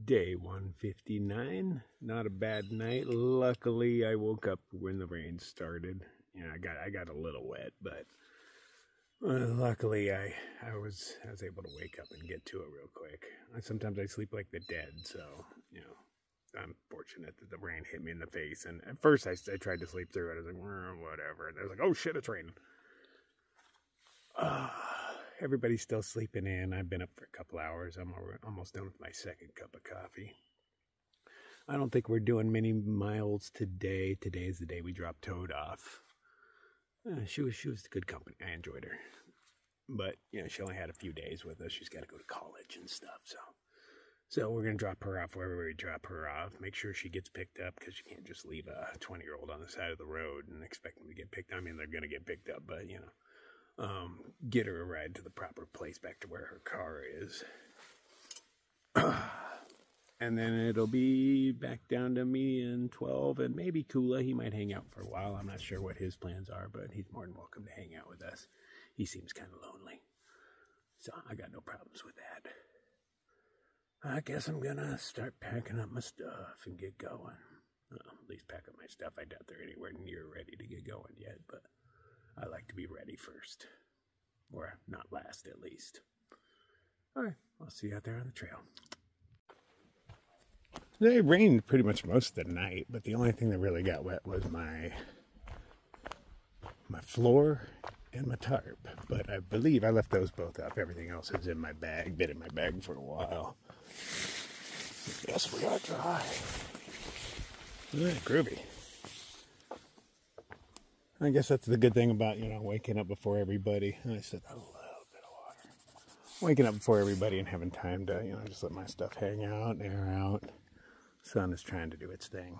Day 159. Not a bad night. Luckily, I woke up when the rain started. Yeah, I got a little wet, but luckily I was able to wake up and get to it real quick. Sometimes I sleep like the dead, so you know, I'm fortunate that the rain hit me in the face. And at first I tried to sleep through it. I was like, whatever. And I was like, oh shit, it's raining. Everybody's still sleeping in. I've been up for a couple hours. I'm almost done with my second cup of coffee. I don't think we're doing many miles today. Today is the day we dropped Toad off. She was good company. I enjoyed her. But, you know, she only had a few days with us. She's got to go to college and stuff. So we're going to drop her off wherever we drop her off. Make sure she gets picked up, because you can't just leave a 20-year-old on the side of the road and expect them to get picked up. I mean, they're going to get picked up, but, you know. Get her a ride to the proper place, back to where her car is. And then it'll be back down to me and 12 and maybe Kula. He might hang out for a while. I'm not sure what his plans are, but he's more than welcome to hang out with us. He seems kind of lonely, so I got no problems with that. I guess I'm gonna start packing up my stuff and get going. At least pack up my stuff. I doubt they're anywhere near ready to get going yet, but I like to be ready first, or not last at least. All right, I'll see you out there on the trail. It rained pretty much most of the night, but the only thing that really got wet was my floor and my tarp. But I believe I left those both up. Everything else is in my bag, been in my bag for a while. Yes, we are dry. Groovy. I guess that's the good thing about, you know, waking up before everybody. I said a little bit of water. Waking up before everybody and having time to, you know, just let my stuff hang out, air out. Sun is trying to do its thing.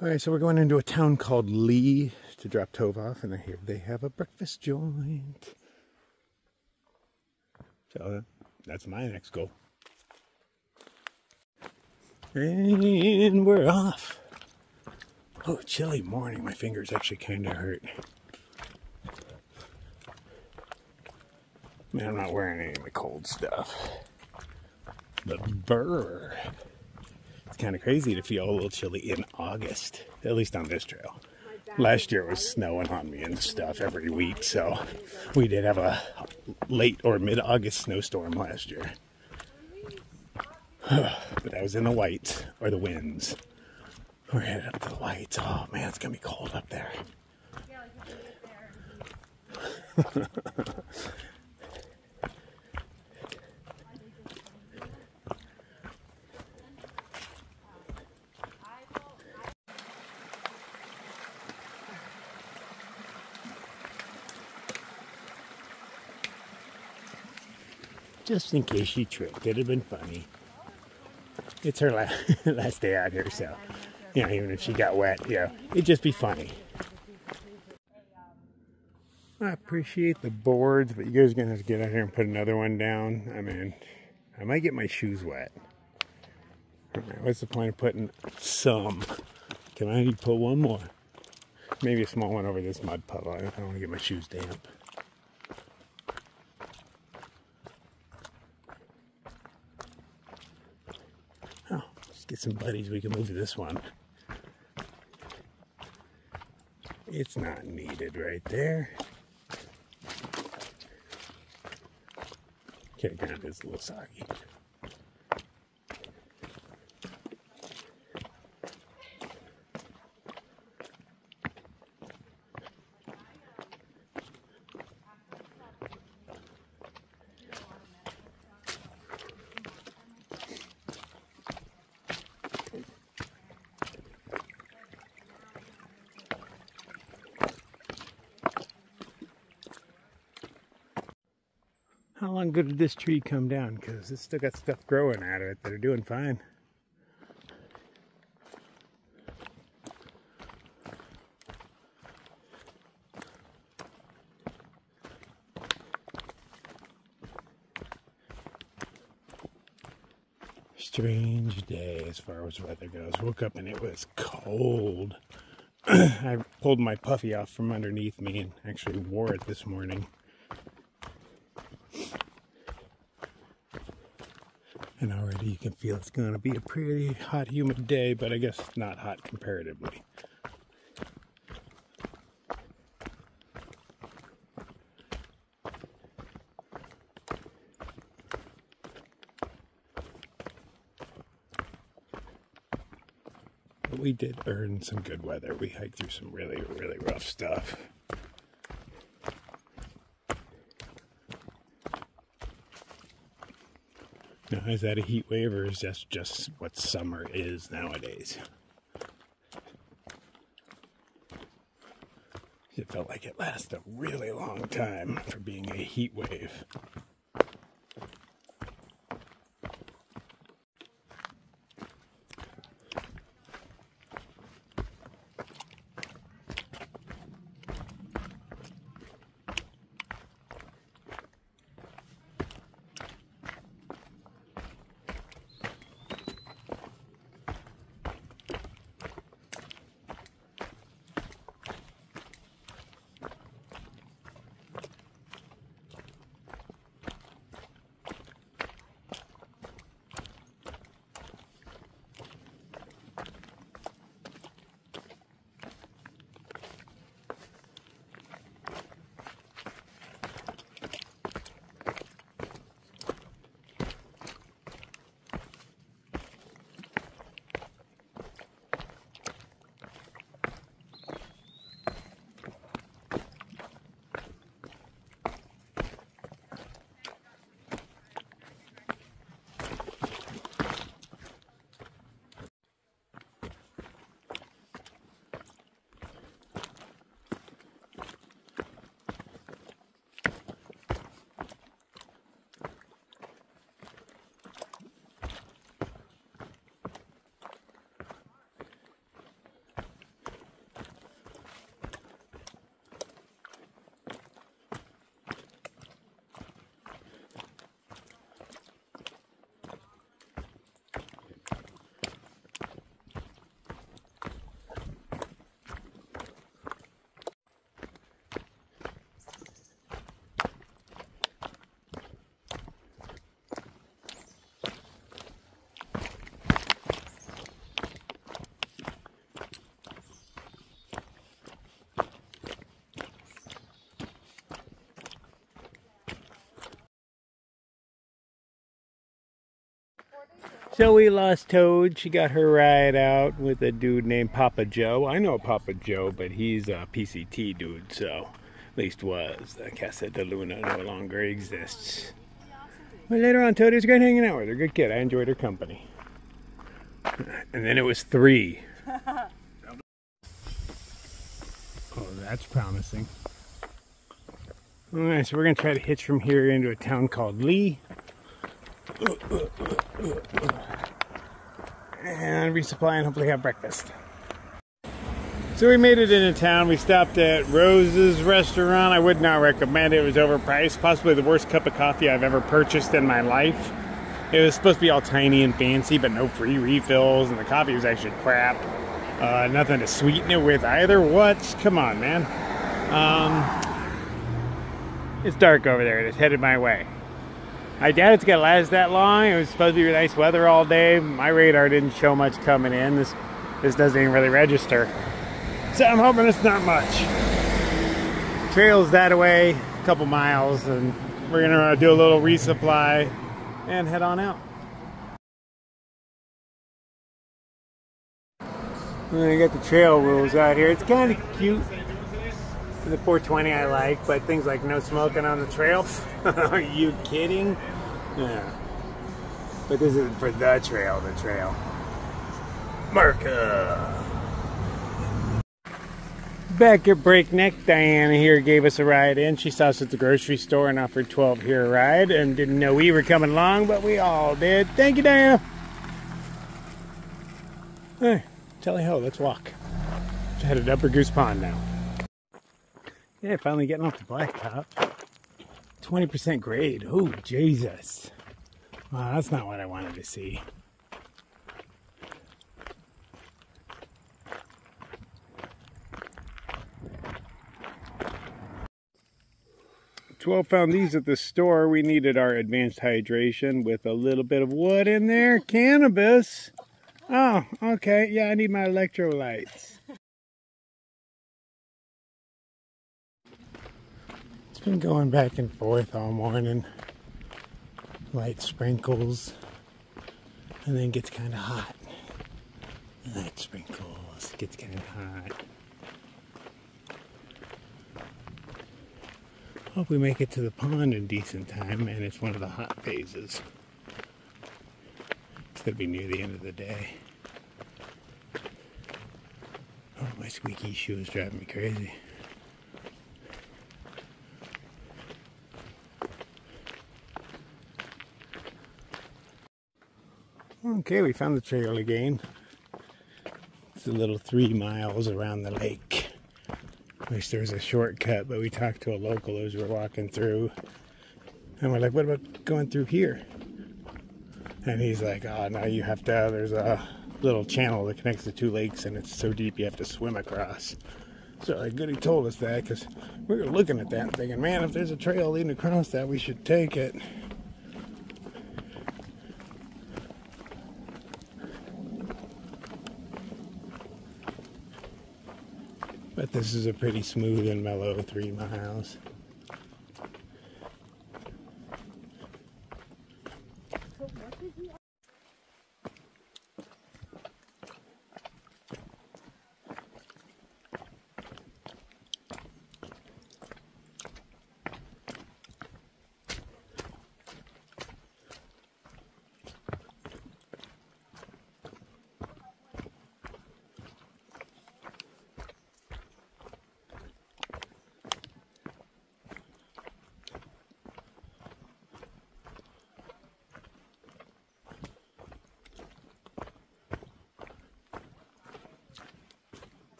All right, so we're going into a town called Lee to drop Tove off, and I hear they have a breakfast joint. So that's my next goal. And we're off. Oh, chilly morning. My fingers actually kind of hurt. Man, I'm not wearing any of my cold stuff. But brr. It's kind of crazy to feel a little chilly in August, at least on this trail. Last year it was snowing on me and stuff every week, so we did have a late or mid-August snowstorm last year. But I was in the whites, or the winds. We're headed up to the whites. Oh man, it's gonna be cold up there. Just in case she tripped, it'd have been funny. It's her last day out here, so, you know, even if she got wet, you know, it'd just be funny. I appreciate the boards, but you guys are going to have to get out here and put another one down. I mean, I might get my shoes wet. What's the point of putting some? Can I put one more? Maybe a small one over this mud puddle. I don't want to get my shoes damp. Oh, let's get some buddies. We can move to this one. It's not needed right there. Okay, ground is a little soggy. How long ago did this tree come down? Because it's still got stuff growing out of it that are doing fine. Strange day as far as weather goes. Woke up and it was cold. I pulled my puffy off from underneath me and actually wore it this morning. And already you can feel it's going to be a pretty hot, humid day, but I guess it's not hot comparatively. But we did earn some good weather. We hiked through some really, really rough stuff. Now, is that a heat wave, or is that just what summer is nowadays? It felt like it lasted a really long time for being a heat wave. So we lost Toad. She got her ride out with a dude named Papa Joe. I know Papa Joe, but he's a PCT dude, so at least was. The Casa de Luna no longer exists. But later on, Toad was great hanging out with her. Good kid. I enjoyed her company. And then it was 3. Oh, that's promising. Alright, so we're going to try to hitch from here into a town called Lee. And resupply and hopefully have breakfast. So we made it into town. We stopped at Rose's restaurant. I would not recommend it. It was overpriced. Possibly the worst cup of coffee I've ever purchased in my life. It was supposed to be all tiny and fancy, but no free refills, and the coffee was actually crap. Nothing to sweeten it with either. What? Come on, man. It's dark over there. It's headed my way. I doubt it's going to last that long. It was supposed to be nice weather all day. My radar didn't show much coming in. This doesn't even really register. So I'm hoping it's not much. Trail's that away, a couple miles, and we're going to do a little resupply and head on out. I got the trail rules out here. It's kind of cute. The 420 I like, but things like no smoking on the trail. Are you kidding? Yeah. But this isn't for the trail, Marca. Back at Breakneck, Diana here gave us a ride in. She saw us at the grocery store and offered 12 here a ride and didn't know we were coming along, but we all did. Thank you, Diana. Hey, tally ho, let's walk. Just headed to Upper Goose Pond now. Yeah, finally getting off the blacktop. 20% grade. Oh, Jesus. Wow, that's not what I wanted to see. 12 found these at the store. We needed our advanced hydration with a little bit of what in there? Cannabis. Oh, okay. Yeah, I need my electrolytes. It's been going back and forth all morning. Light sprinkles. And then gets kind of hot. Light sprinkles. Gets kind of hot. Hope we make it to the pond in decent time, and it's one of the hot phases. It's gonna be near the end of the day. Oh, my squeaky shoe is driving me crazy. Okay, we found the trail again. It's a little 3 miles around the lake. Wish there was a shortcut, but we talked to a local as we're walking through. And we're like, what about going through here? And he's like, oh, no, you have to, there's a little channel that connects the 2 lakes, and it's so deep you have to swim across. So like, good he told us that, because we were looking at that and thinking, man, if there's a trail leading across that, we should take it. But this is a pretty smooth and mellow 3 miles.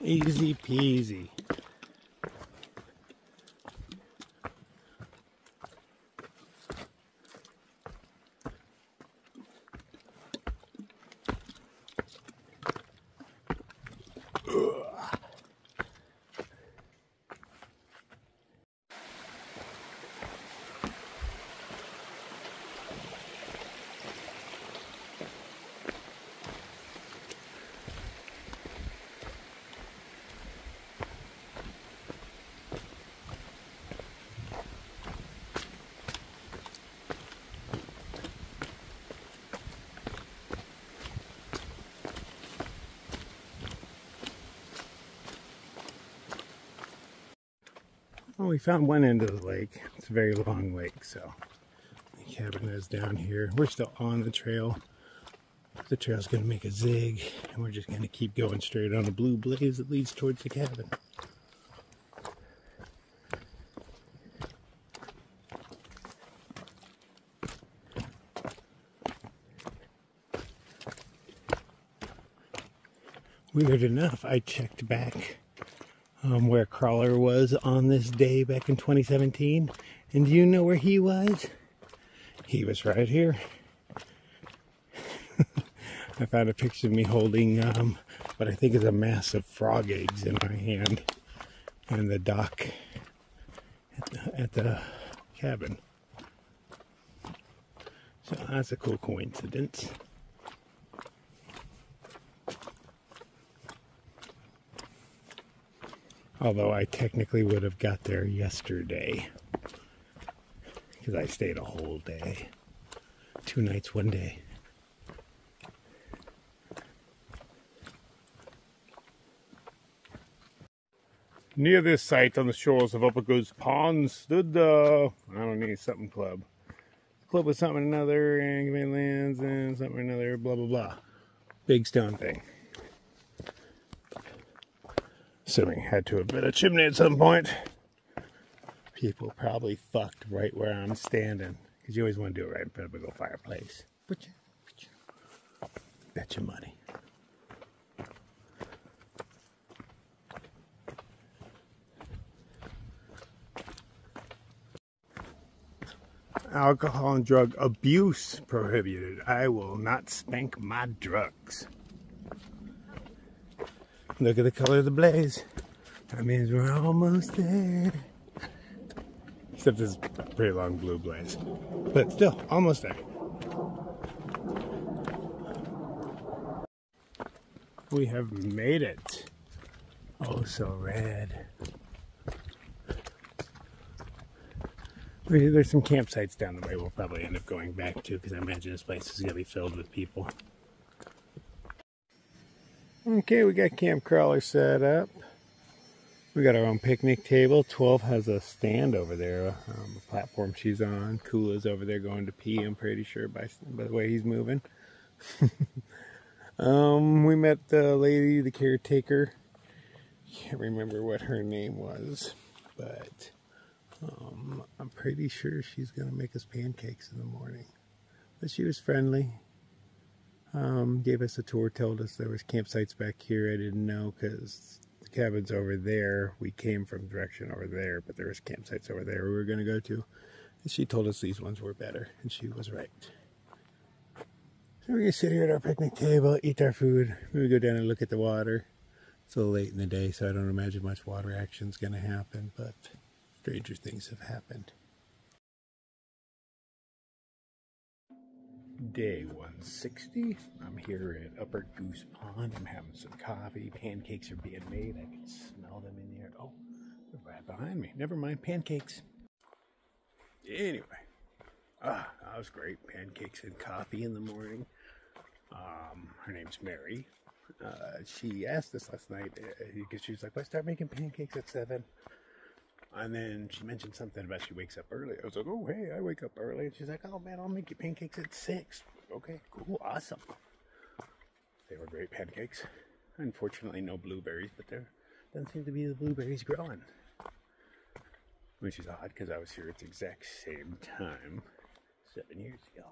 Easy peasy. Well, we found one end of the lake. It's a very long lake, so the cabin is down here. We're still on the trail. The trail's going to make a zig, and we're just going to keep going straight on a blue blaze that leads towards the cabin. Weird enough, I checked back where Crawler was on this day back in 2017. And do you know where he was? He was right here. I found a picture of me holding what I think is a mass of frog eggs in my hand in the dock at the cabin. So that's a cool coincidence. Although I technically would have got there yesterday, because I stayed a whole day. 2 nights, 1 day. Near this site on the shores of Upper Goose Pond stood the, I don't need something club. Club with something or another, and lands and something or another, blah blah blah. Big stone thing. Assuming had to have been a chimney at some point. People probably fucked right where I'm standing. Because you always want to do it right in front of a big old fireplace. Bet your money. Alcohol and drug abuse prohibited. I will not spank my drugs. Look at the color of the blaze. That means we're almost there. Except this pretty long blue blaze. But still, almost there. We have made it. Oh, so red. There's some campsites down the way we'll probably end up going back to because I imagine this place is going to be filled with people. Okay, we got TheNightCrawler set up. We got our own picnic table. 12 has a stand over there, the platform she's on. Kula's over there going to pee, I'm pretty sure, by the way he's moving. We met the lady, the caretaker. Can't remember what her name was, but I'm pretty sure she's going to make us pancakes in the morning. But she was friendly. Gave us a tour, told us there was campsites back here. I didn't know because the cabin's over there. We came from direction over there, but there was campsites over there we were going to go to. And she told us these ones were better, and she was right. So we're going to sit here at our picnic table, eat our food, maybe go down and look at the water. It's a little late in the day, so I don't imagine much water action is going to happen, but stranger things have happened. Day 160. I'm here at Upper Goose Pond. I'm having some coffee. Pancakes are being made. I can smell them in here. Oh, they're right behind me. Never mind, pancakes. Anyway, that was great. Pancakes and coffee in the morning. Her name's Mary. She asked us last night because she was like, "Why start making pancakes at 7?" And then she mentioned something about she wakes up early. I was like, "Oh, hey, I wake up early." And she's like, "Oh, man, I'll make you pancakes at 6. Okay, cool, awesome. They were great pancakes. Unfortunately, no blueberries, but there doesn't seem to be the blueberries growing. Which is odd, because I was here at the exact same time 7 years ago.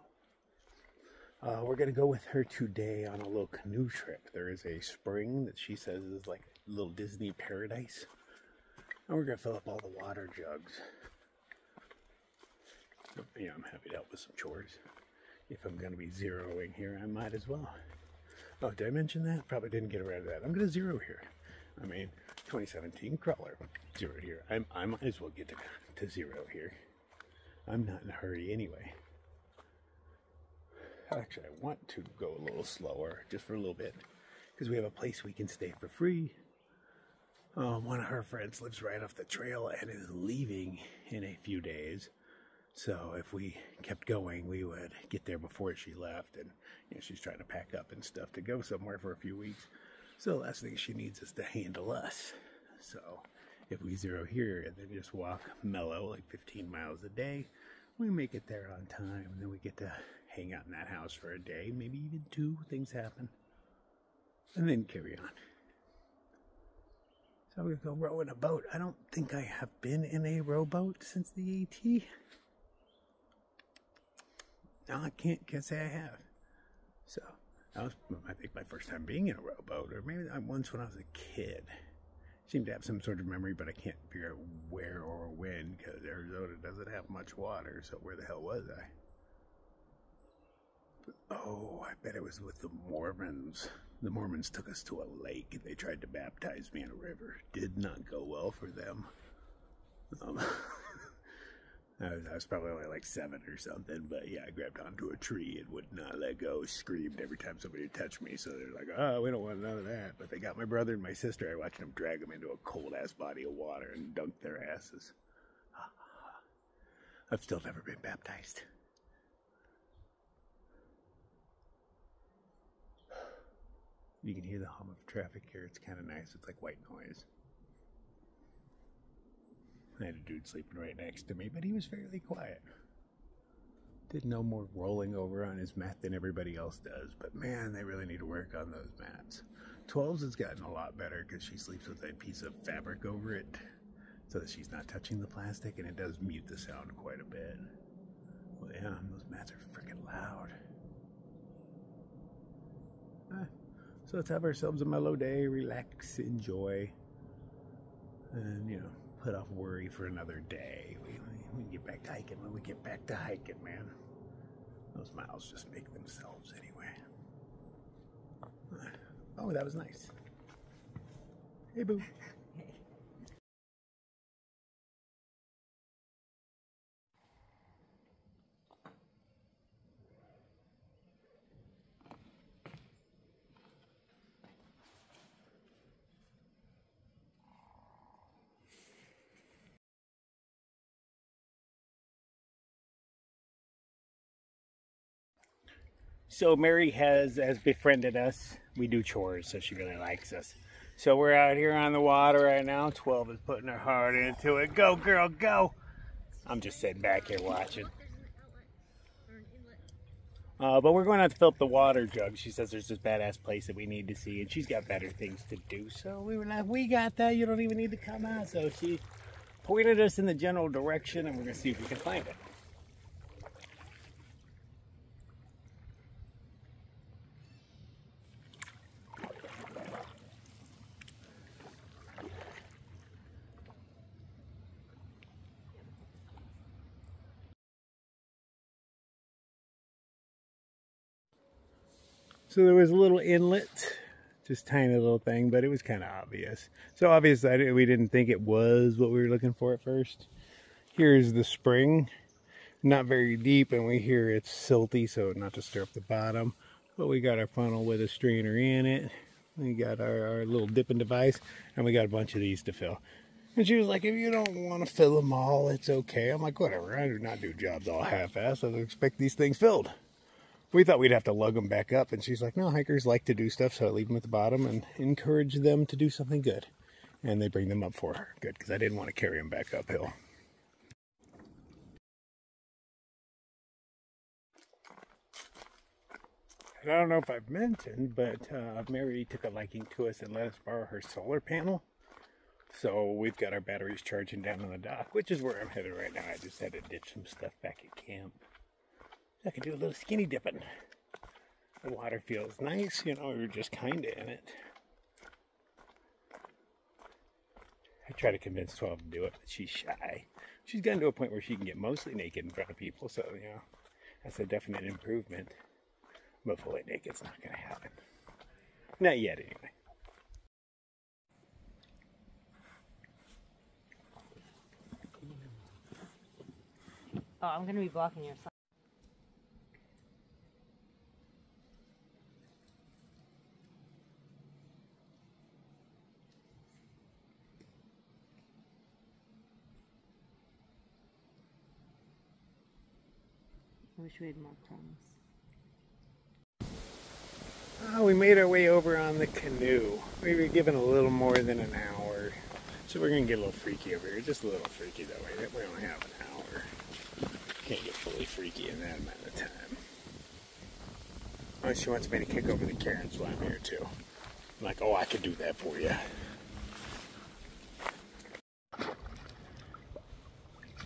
We're going to go with her today on a little canoe trip. There is a spring that she says is like a little Disney paradise. And we're going to fill up all the water jugs. Yeah, I'm happy to help with some chores. If I'm going to be zeroing here, I might as well. Oh, did I mention that? Probably didn't get around to that. I'm going to zero here. I mean, 2017 crawler. Zero here. I might as well get to zero here. I'm not in a hurry anyway. Actually, I want to go a little slower, just for a little bit. Because we have a place we can stay for free. One of her friends lives right off the trail and is leaving in a few days. So if we kept going, we would get there before she left. And you know, she's trying to pack up and stuff to go somewhere for a few weeks. So the last thing she needs is to handle us. So if we zero here and then just walk mellow, like 15 miles a day, we make it there on time. And then we get to hang out in that house for a day, maybe even 2. Things happen. And then carry on. So we're going to go row in a boat. I don't think I have been in a rowboat since the AT. No, I can't say I have. So that was, I think, my first time being in a rowboat, or maybe once when I was a kid. Seemed to have some sort of memory, but I can't figure out where or when, because Arizona doesn't have much water, so where the hell was I? Oh, I bet it was with the Mormons. The Mormons took us to a lake and they tried to baptize me in a river. Did not go well for them. I was probably only like 7 or something, but yeah, I grabbed onto a tree and would not let go. Screamed every time somebody touched me, so they're like, "Oh, we don't want none of that." But they got my brother and my sister. I watched them drag them into a cold-ass body of water and dunk their asses. I've still never been baptized. You can hear the hum of traffic here. It's kind of nice. It's like white noise. I had a dude sleeping right next to me, but he was fairly quiet. Did no more rolling over on his mat than everybody else does, but man, they really need to work on those mats. 12's has gotten a lot better because she sleeps with a piece of fabric over it so that she's not touching the plastic, and it does mute the sound quite a bit. Well, yeah, those mats are freaking loud. So let's have ourselves a mellow day, relax, enjoy, and, you know, put off worry for another day. We get back to hiking when we get back to hiking, man. Those miles just make themselves anyway. Oh, that was nice. Hey, boo. So Mary has befriended us. We do chores, so she really likes us. So we're out here on the water right now. 12 is putting her heart into it. Go, girl, go! I'm just sitting back here watching. But we're going out to fill up the water jug. She says there's this badass place that we need to see, and she's got better things to do. So we were like, we got that. You don't even need to come out. So she pointed us in the general direction, and we're going to see if we can find it. So there was a little inlet, just tiny little thing, but it was kind of obvious. So obvious that we didn't think it was what we were looking for at first. Here's the spring, not very deep, and we hear it's silty, so not to stir up the bottom. But we got our funnel with a strainer in it. We got our little dipping device, and we got a bunch of these to fill. And she was like, if you don't want to fill them all, it's okay. I'm like, whatever, I do not do jobs all half-assed. I expect these things filled. We thought we'd have to lug them back up, and she's like, no, hikers like to do stuff, so I leave them at the bottom and encourage them to do something good. And they bring them up for her. Good, because I didn't want to carry them back uphill. And I don't know if I've mentioned, but Mary took a liking to us and let us borrow her solar panel. So we've got our batteries charging down on the dock, which is where I'm headed right now. I just had to ditch some stuff back at camp. I can do a little skinny dipping. The water feels nice, you know, we were just kind of in it. I try to convince 12 to do it, but she's shy. She's gotten to a point where she can get mostly naked in front of people, so, you know, that's a definite improvement. But fully naked's not going to happen. Not yet, anyway. Oh, I'm going to be blocking your side. I wish we had more crumbs. Oh, we made our way over on the canoe. We were given a little more than an hour. So we're going to get a little freaky over here. Just a little freaky that way. We only have an hour. Can't get fully freaky in that amount of time. Oh, she wants me to kick over the Karens while I'm here too. I'm like, oh, I could do that for you.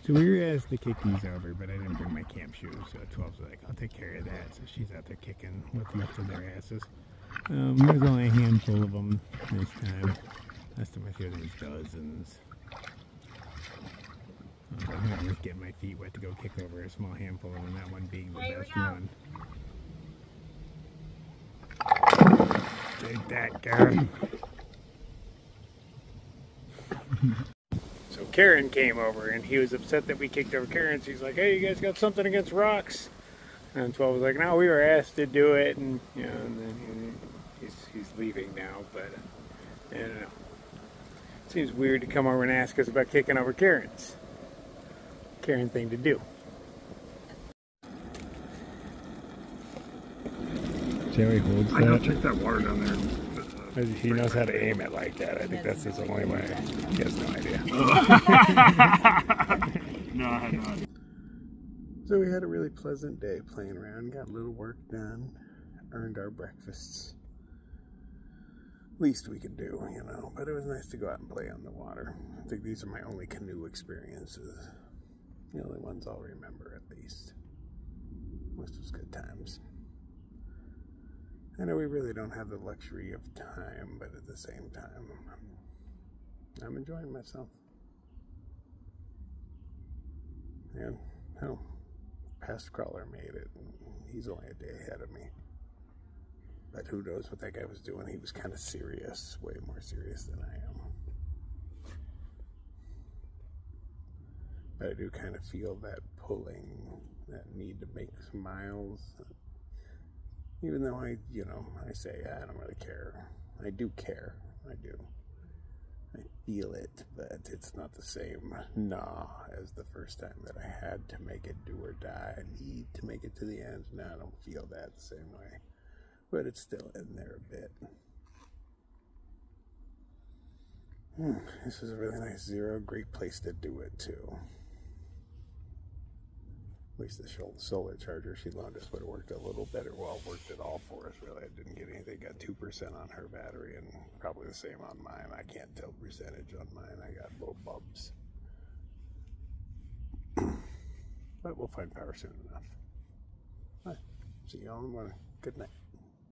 So we were asked to kick these over, but I didn't bring my camp shoes, so 12's like, I'll take care of that. So she's out there kicking what's left of their asses. There's only a handful of them this time. Last time I threw there's dozens. I'm not worth getting my feet wet to go kick over a small handful of them, and that one being the best one. Take that, Karen. So Karen came over, and he was upset that we kicked over Karen. She's like, hey, you guys got something against rocks? And 12 was like, no, we were asked to do it, and, you know, and then he's leaving now, but I don't know. Seems weird to come over and ask us about kicking over Karen's. Karen thing to do. Jerry holds that. I don't check that water down there. He knows how to aim it like that. I think that's his only way. He has no idea. No, I had no idea. So we had a really pleasant day playing around, got a little work done, earned our breakfasts. Least we could do, you know, but it was nice to go out and play on the water. I think these are my only canoe experiences. The only ones I'll remember, at least. Most was good times. I know we really don't have the luxury of time, but at the same time, I'm enjoying myself. And, hell, past crawler made it, and he's only a day ahead of me. But who knows what that guy was doing. He was kind of serious, way more serious than I am. But I do kind of feel that pulling, that need to make some miles. Even though I say I don't really care. I do care. I do. I feel it, but it's not the same as the first time that I had to make it do or die. I need to make it to the end. Now I don't feel that the same way. But it's still in there a bit. This is a really nice zero. Great place to do it, too. At least the solar charger she loaned us would have worked a little better. Well, it worked at all for us, really. I didn't get anything. Got 2% on her battery and probably the same on mine. I can't tell percentage on mine. I got little bumps. But we'll find power soon enough. All right. See you all in the morning. Good night.